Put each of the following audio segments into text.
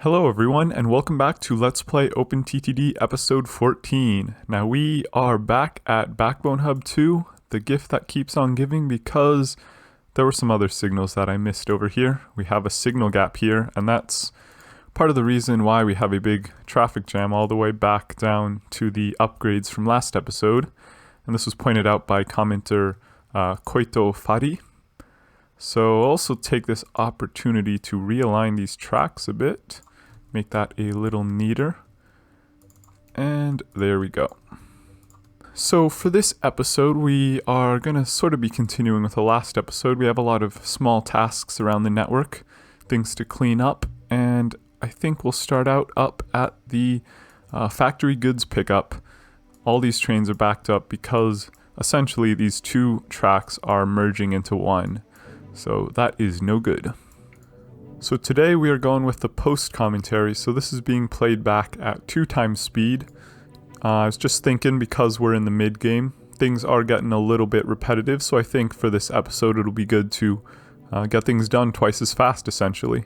Hello everyone, and welcome back to Let's Play OpenTTD episode 14. Now we are back at Backbone Hub 2, the gift that keeps on giving, because there were some other signals that I missed over here. We have a signal gap here, and that's part of the reason why we have a big traffic jam all the way back down to the upgrades from last episode. And this was pointed out by commenter Koito Fari. So I'll also take this opportunity to realign these tracks a bit. Make that a little neater. And there we go. So for this episode, we are going to sort of be continuing with the last episode. We have a lot of small tasks around the network, things to clean up, and I think we'll start out up at the factory goods pickup. All these trains are backed up because essentially these two tracks are merging into one. So that is no good. So today we are going with the post commentary, so this is being played back at 2 times speed. I was just thinking, because we're in the mid game, things are getting a little bit repetitive, so I think for this episode it'll be good to get things done twice as fast essentially.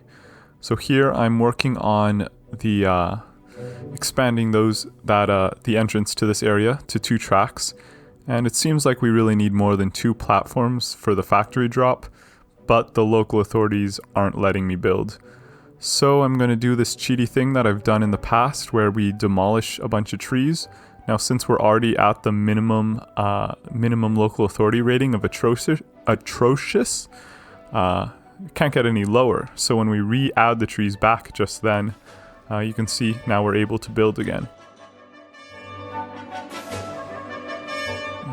So here I'm working on the expanding the entrance to this area to 2 tracks, and it seems like we really need more than 2 platforms for the factory drop. But the local authorities aren't letting me build. So I'm going to do this cheaty thing that I've done in the past where we demolish a bunch of trees. Now since we're already at the minimum local authority rating of atrocious, can't get any lower. So when we re-add the trees back just then, you can see now we're able to build again. I'm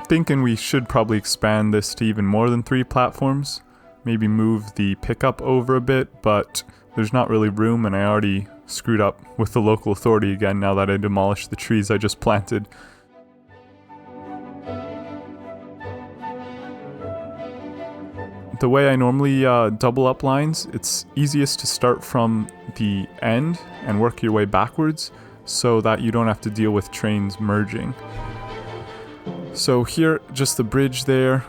thinking we should probably expand this to even more than 3 platforms. Maybe move the pickup over a bit, but there's not really room, and I already screwed up with the local authority again now that I demolished the trees I just planted. The way I normally double up lines, it's easiest to start from the end and work your way backwards so that you don't have to deal with trains merging. So here, just the bridge there.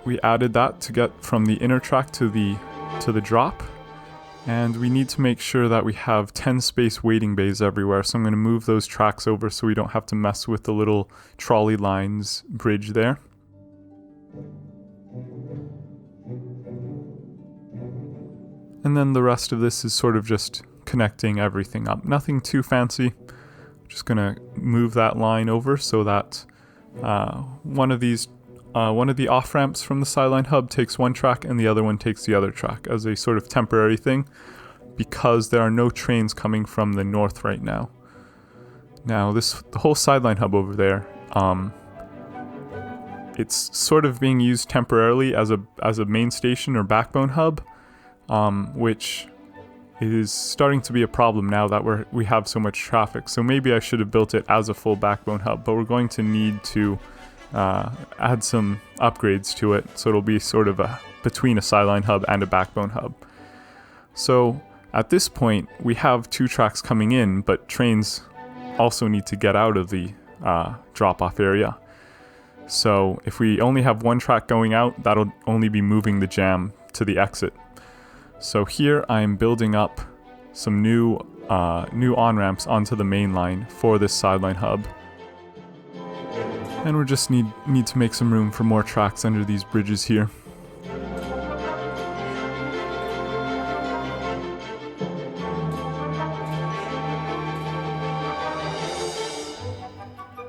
We added that to get from the inner track to the drop, and we need to make sure that we have 10 space waiting bays everywhere, so I'm going to move those tracks over so we don't have to mess with the little trolley lines bridge there. And then the rest of this is sort of just connecting everything up. Nothing too fancy. Just going to move that line over so that one of the off-ramps from the Sideline hub takes one track and the other one takes the other track as a sort of temporary thing, because there are no trains coming from the north right now. Now the whole Sideline hub over there, it's sort of being used temporarily as a main station or backbone hub, which is starting to be a problem now that we have so much traffic. So maybe I should have built it as a full backbone hub, but we're going to need to add some upgrades to it, so it'll be sort of between a Sideline hub and a backbone hub. So at this point we have 2 tracks coming in, but trains also need to get out of the drop-off area. So if we only have 1 track going out, that'll only be moving the jam to the exit. So here I'm building up some new on-ramps onto the main line for this Sideline hub. And we just need to make some room for more tracks under these bridges here.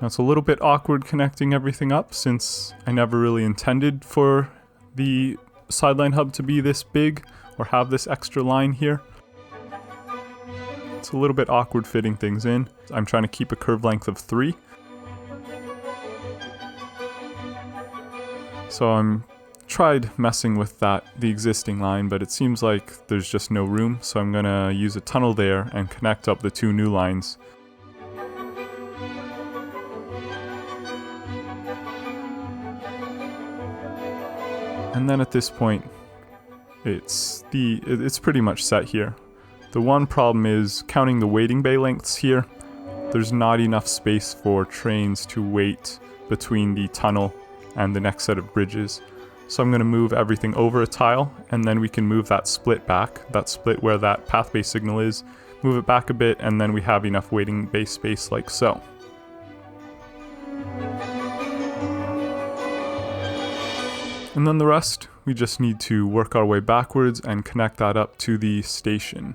Now it's a little bit awkward connecting everything up since I never really intended for the Sideline hub to be this big or have this extra line here. It's a little bit awkward fitting things in. I'm trying to keep a curve length of 3. So I'm tried messing with the existing line, but it seems like there's just no room, so I'm gonna use a tunnel there and connect up the 2 new lines. And then at this point, it's pretty much set here. The one problem is counting the waiting bay lengths here. There's not enough space for trains to wait between the tunnel and the next set of bridges. So I'm going to move everything over a tile, and then we can move that split back, that split where that path-based signal is, move it back a bit, and then we have enough waiting base space like so. And then the rest, we just need to work our way backwards and connect that up to the station.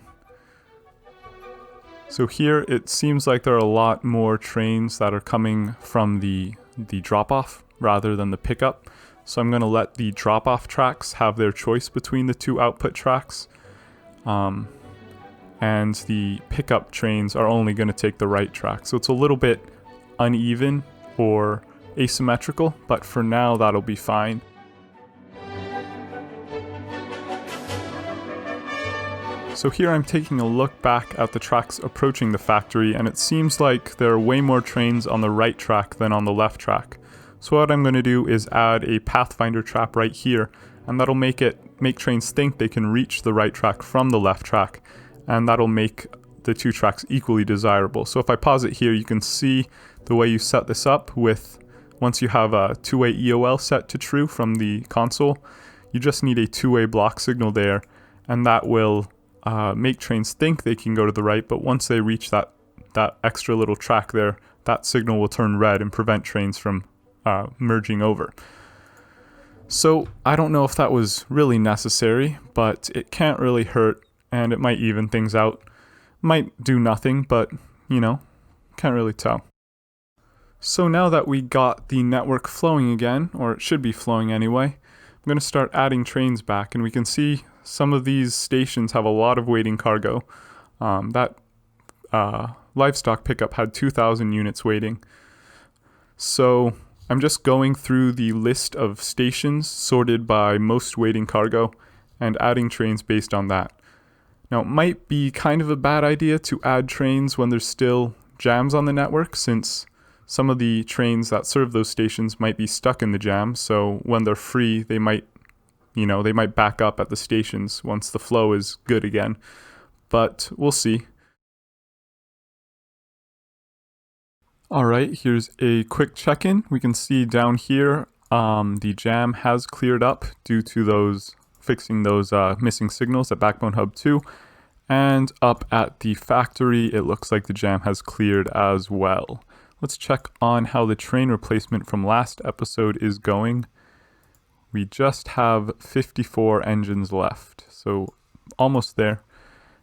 So here it seems like there are a lot more trains that are coming from the drop-off rather than the pickup. So I'm going to let the drop-off tracks have their choice between the two output tracks. And the pickup trains are only going to take the right track. So it's a little bit uneven or asymmetrical, but for now that'll be fine. So here I'm taking a look back at the tracks approaching the factory, and it seems like there are way more trains on the right track than on the left track. So what I'm going to do is add a pathfinder trap right here, and that'll make trains think they can reach the right track from the left track, and that'll make the two tracks equally desirable. So if I pause it here, you can see the way you set this up with, once you have a two-way EOL set to true from the console, you just need a two-way block signal there, and that will make trains think they can go to the right, but once they reach that extra little track there, that signal will turn red and prevent trains from merging over. So I don't know if that was really necessary, but it can't really hurt, and it might even things out. Might do nothing, but you know, can't really tell. So now that we got the network flowing again, or it should be flowing anyway, I'm going to start adding trains back, and we can see some of these stations have a lot of waiting cargo. That livestock pickup had 2,000 units waiting. So I'm just going through the list of stations sorted by most waiting cargo and adding trains based on that. Now it might be kind of a bad idea to add trains when there's still jams on the network, since some of the trains that serve those stations might be stuck in the jam, so when they're free they might back up at the stations once the flow is good again. But we'll see. Alright, here's a quick check-in. We can see down here the jam has cleared up due to fixing those missing signals at Backbone Hub 2. And up at the factory, it looks like the jam has cleared as well. Let's check on how the train replacement from last episode is going. We just have 54 engines left, so almost there.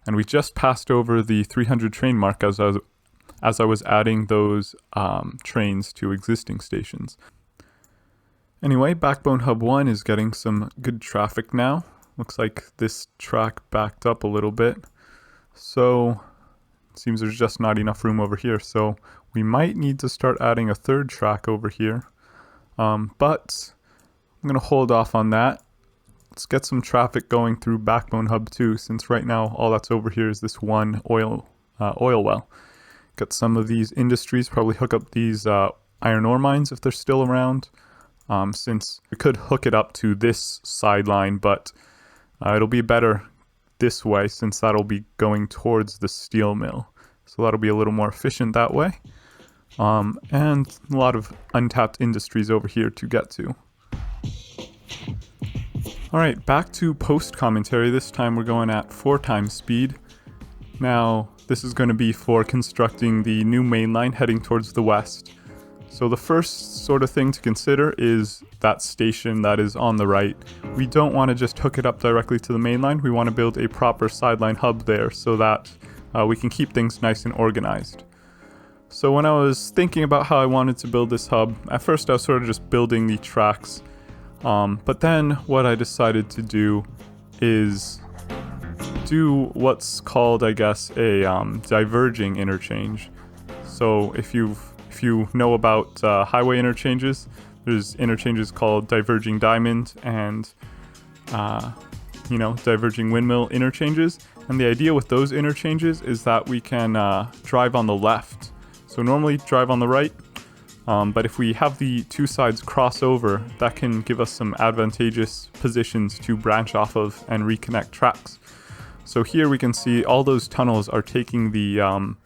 And we just passed over the 300 train mark as I was adding those trains to existing stations. Anyway, Backbone Hub 1 is getting some good traffic now. Looks like this track backed up a little bit. So it seems there's just not enough room over here. So we might need to start adding a third track over here. But I'm going to hold off on that. Let's get some traffic going through Backbone Hub 2, since right now all that's over here is this one oil well. Got some of these industries, probably hook up these iron ore mines if they're still around, since we could hook it up to this sideline, but it'll be better this way since that'll be going towards the steel mill. So that'll be a little more efficient that way. And a lot of untapped industries over here to get to. Alright, back to post commentary. This time we're going at 4 times speed. Now, this is going to be for constructing the new mainline heading towards the west. So the first sort of thing to consider is that station that is on the right. We don't want to just hook it up directly to the mainline. We want to build a proper sideline hub there so that we can keep things nice and organized. So when I was thinking about how I wanted to build this hub, at first I was sort of just building the tracks. But then what I decided to do is do what's called, I guess, a diverging interchange. So if you know about highway interchanges, there's interchanges called diverging diamond and diverging windmill interchanges. And the idea with those interchanges is that we can drive on the left. So normally drive on the right. But if we have the two sides cross over, that can give us some advantageous positions to branch off of and reconnect tracks. So here we can see all those tunnels are taking the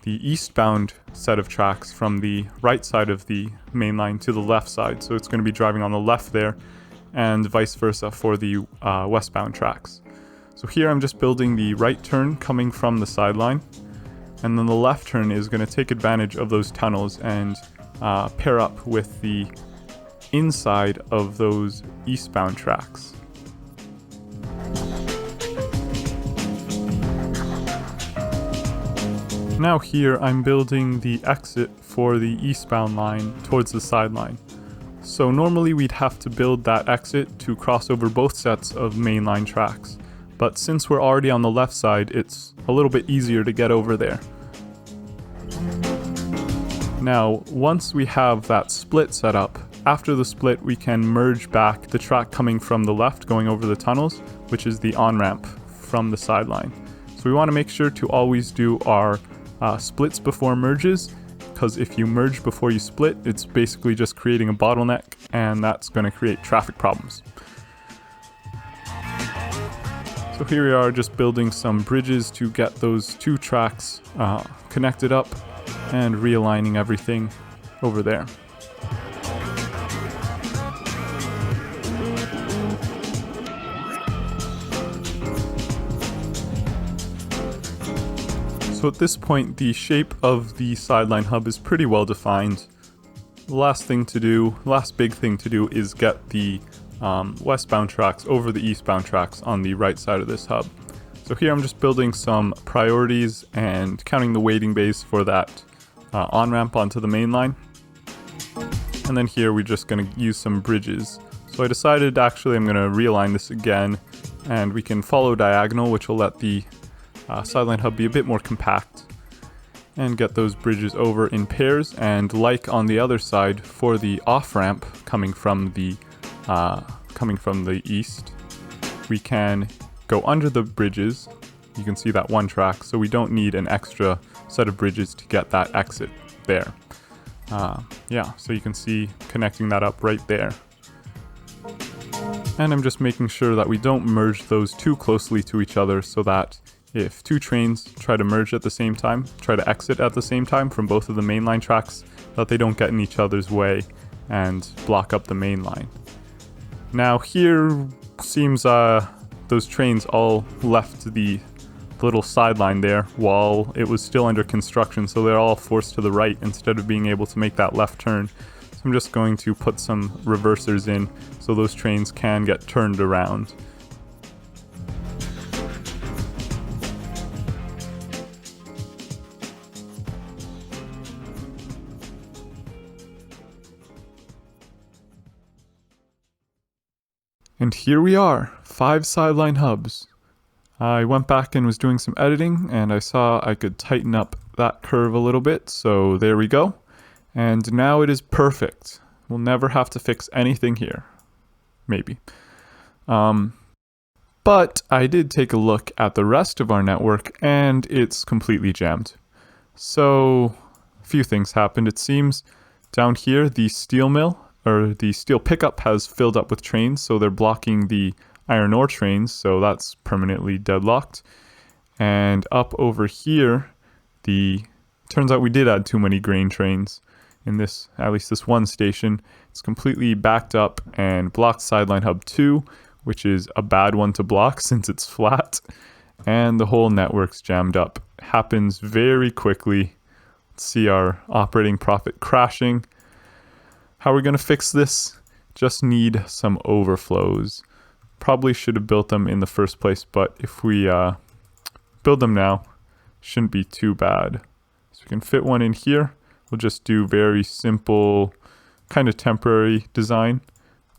eastbound set of tracks from the right side of the main line to the left side. So it's going to be driving on the left there. and vice versa for the westbound tracks. So here I'm just building the right turn coming from the sideline, and then the left turn is going to take advantage of those tunnels and pair up with the inside of those eastbound tracks. Now here I'm building the exit for the eastbound line towards the sideline. So normally we'd have to build that exit to cross over both sets of mainline tracks, but since we're already on the left side, it's a little bit easier to get over there. Now, once we have that split set up, after the split we can merge back the track coming from the left going over the tunnels, which is the on-ramp from the sideline. So we want to make sure to always do our splits before merges, because if you merge before you split, it's basically just creating a bottleneck, and that's going to create traffic problems. So here we are just building some bridges to get those two tracks connected up and realigning everything over there. So at this point, the shape of the sideline hub is pretty well defined. The last big thing to do is get the westbound tracks over the eastbound tracks on the right side of this hub. So here I'm just building some priorities and counting the waiting bays for that on-ramp onto the main line. And then here we're just going to use some bridges. So I decided actually I'm going to realign this again, and we can follow diagonal, which will let the sideline hub be a bit more compact, and get those bridges over in pairs. And like on the other side for the off-ramp coming from the east, we can go under the bridges. You can see that one track, so we don't need an extra set of bridges to get that exit there. So you can see connecting that up right there. And I'm just making sure that we don't merge those too closely to each other, so that if two trains try to merge at the same time, try to exit at the same time from both of the mainline tracks, that they don't get in each other's way and block up the main line. Now here seems those trains all left the little sideline there while it was still under construction, so they're all forced to the right instead of being able to make that left turn. So I'm just going to put some reversers in so those trains can get turned around. And here we are, 5 sideline hubs. I went back and was doing some editing, and I saw I could tighten up that curve a little bit, so there we go. And now it is perfect. We'll never have to fix anything here. Maybe. But I did take a look at the rest of our network, and it's completely jammed. So, a few things happened. It seems down here, the steel mill, or the steel pickup, has filled up with trains, so they're blocking the iron ore trains, so that's permanently deadlocked. And up over here, turns out we did add too many grain trains in this, at least this one station. It's completely backed up and blocked sideline hub 2, which is a bad one to block since it's flat, and the whole network's jammed up. Happens very quickly. Let's see our operating profit crashing. How are we going to fix this? Just need some overflows. Probably should have built them in the first place, but if we build them now, shouldn't be too bad. So we can fit one in here. We'll just do very simple, kind of temporary design,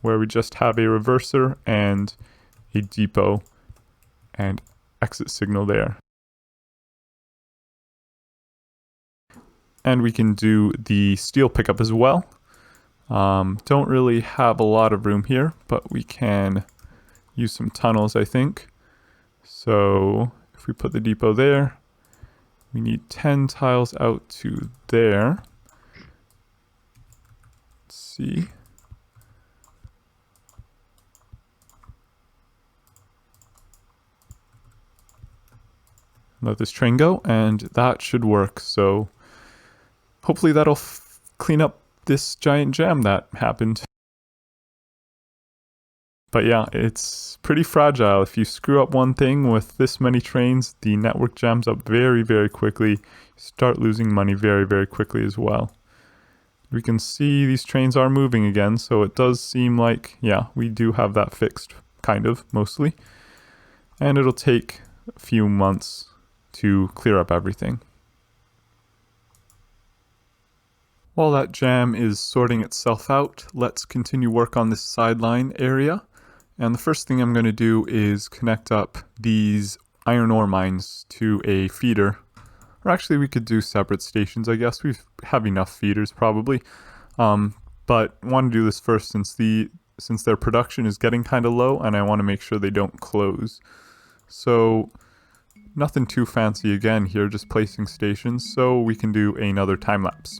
where we just have a reverser and a depot and exit signal there. And we can do the steel pickup as well. Don't really have a lot of room here, but we can use some tunnels, I think. So if we put the depot there, we need 10 tiles out to there. Let's see. Let this train go, and that should work. So hopefully that'll clean up this giant jam that happened. But yeah, it's pretty fragile. If you screw up one thing with this many trains, the network jams up very, very quickly. You start losing money very, very quickly as well. We can see these trains are moving again, so it does seem like, yeah, we do have that fixed, kind of, mostly. And it'll take a few months to clear up everything. While that jam is sorting itself out, let's continue work on this sideline area. And the first thing I'm going to do is connect up these iron ore mines to a feeder. Or actually we could do separate stations, I guess. We have enough feeders probably. But I want to do this first since their production is getting kind of low and I want to make sure they don't close. So nothing too fancy again here, just placing stations so we can do another time lapse.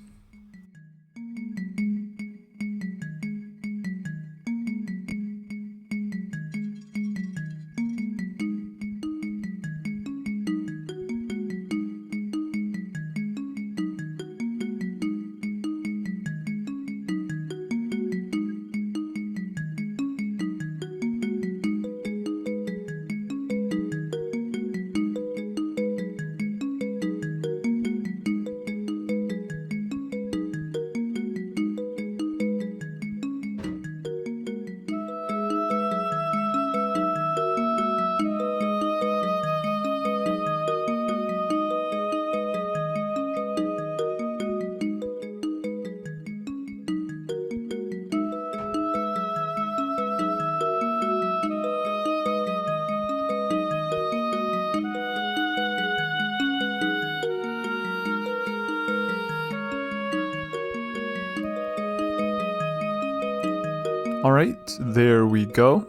Alright, there we go.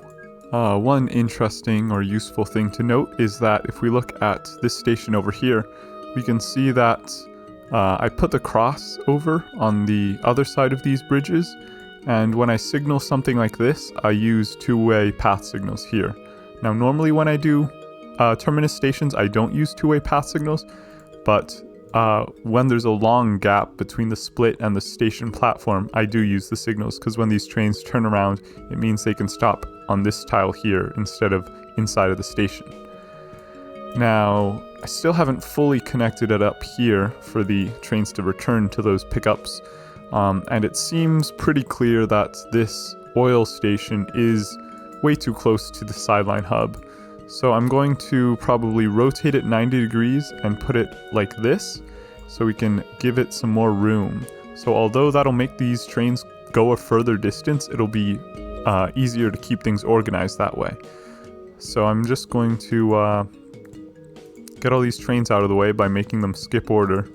One interesting or useful thing to note is that if we look at this station over here, we can see that I put the cross over on the other side of these bridges, and when I signal something like this, I use two-way path signals here. Now normally when I do terminus stations, I don't use two-way path signals, but when there's a long gap between the split and the station platform, I do use the signals, because when these trains turn around, it means they can stop on this tile here instead of inside of the station. Now, I still haven't fully connected it up here for the trains to return to those pickups, and it seems pretty clear that this oil station is way too close to the Sideline hub. So I'm going to probably rotate it 90 degrees and put it like this so we can give it some more room. So although that'll make these trains go a further distance, it'll be easier to keep things organized that way. So I'm just going to get all these trains out of the way by making them skip order.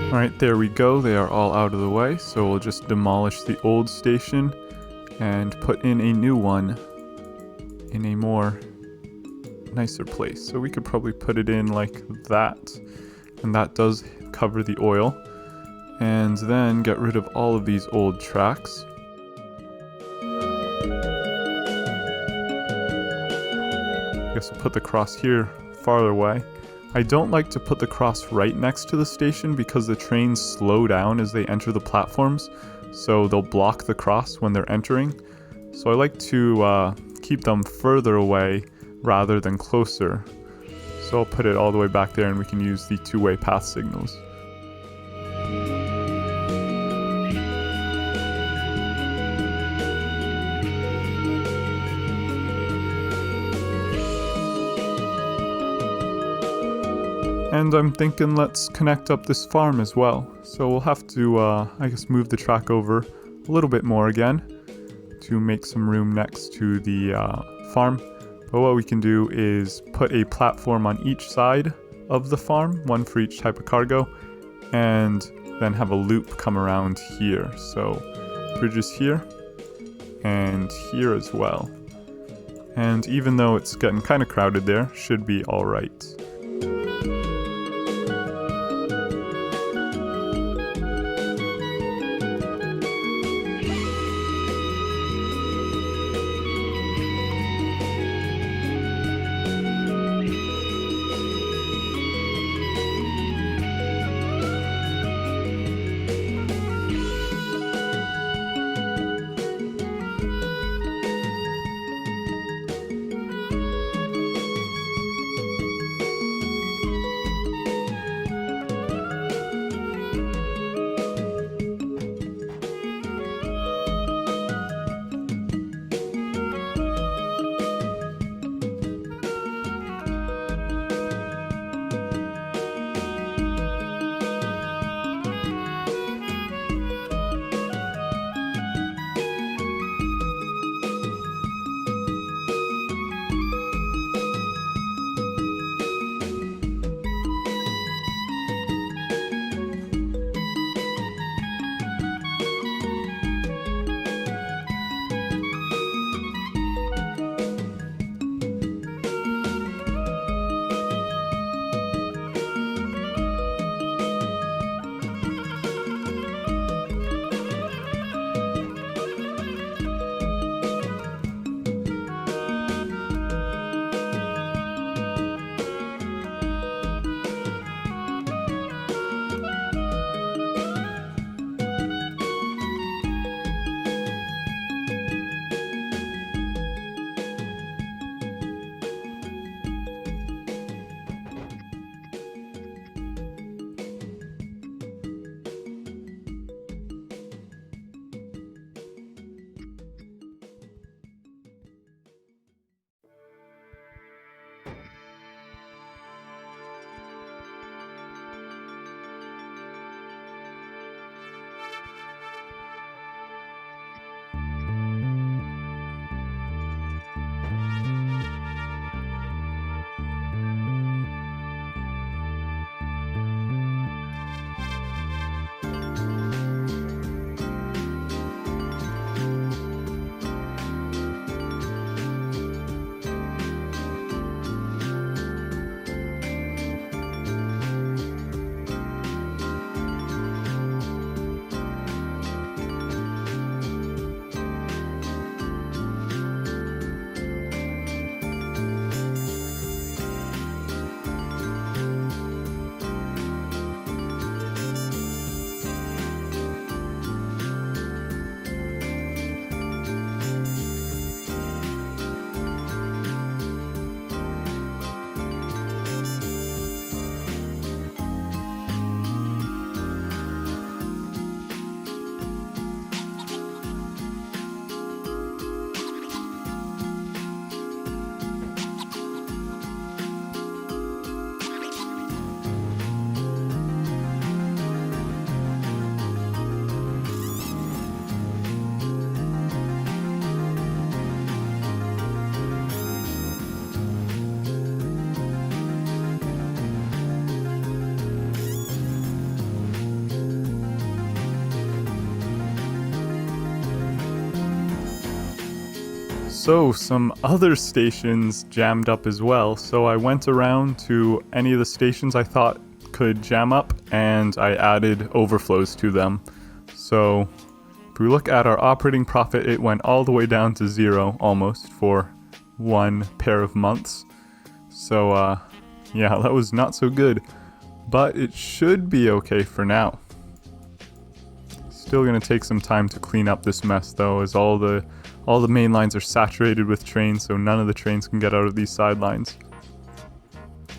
Alright, there we go. They are all out of the way, so we'll just demolish the old station and put in a new one in a more nicer place. So we could probably put it in like that, and that does cover the oil. And then get rid of all of these old tracks. I guess we'll put the cross here farther away. I don't like to put the cross right next to the station because the trains slow down as they enter the platforms, so they'll block the cross when they're entering. So I like to keep them further away rather than closer. So I'll put it all the way back there and we can use the two-way path signals. And I'm thinking let's connect up this farm as well. So we'll have to, I guess, move the track over a little bit more again to make some room next to the farm. But what we can do is put a platform on each side of the farm, one for each type of cargo, and then have a loop come around here. So bridges here and here as well. And even though it's getting kind of crowded there, should be all right. So some other stations jammed up as well, so I went around to any of the stations I thought could jam up and I added overflows to them. So if we look at our operating profit, it went all the way down to 0 almost for one pair of months. So yeah, that was not so good, but it should be okay for now. Still gonna take some time to clean up this mess though, as all the main lines are saturated with trains, so none of the trains can get out of these sidelines.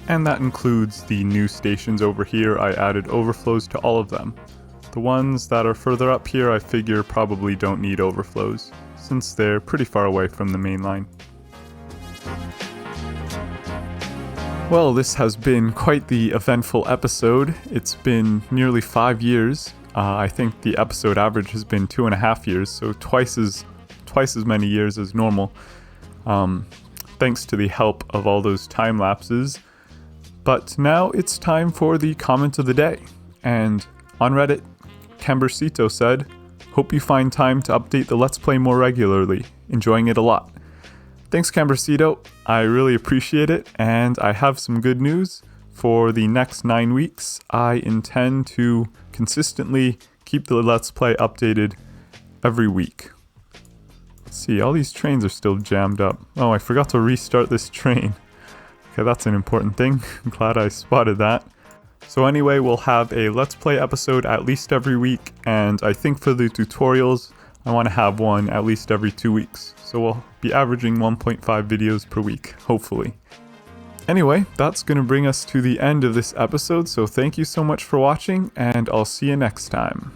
And that includes the new stations over here. I added overflows to all of them. The ones that are further up here I figure probably don't need overflows, since they're pretty far away from the main line. Well, this has been quite the eventful episode. It's been nearly 5 years. I think the episode average has been 2.5 years, so twice as many years as normal. Thanks to the help of all those time lapses. But now it's time for the comment of the day. And on Reddit, Cambercito said, "Hope you find time to update the Let's Play more regularly. Enjoying it a lot." Thanks, Cambercito. I really appreciate it, and I have some good news. For the next 9 weeks, I intend to consistently keep the Let's Play updated every week. Let's see, all these trains are still jammed up. Oh, I forgot to restart this train. Okay, that's an important thing. I'm glad I spotted that. So anyway, we'll have a Let's Play episode at least every week, and I think for the tutorials, I want to have one at least every 2 weeks. So we'll be averaging 1.5 videos per week, hopefully. Anyway, that's going to bring us to the end of this episode, so thank you so much for watching, and I'll see you next time.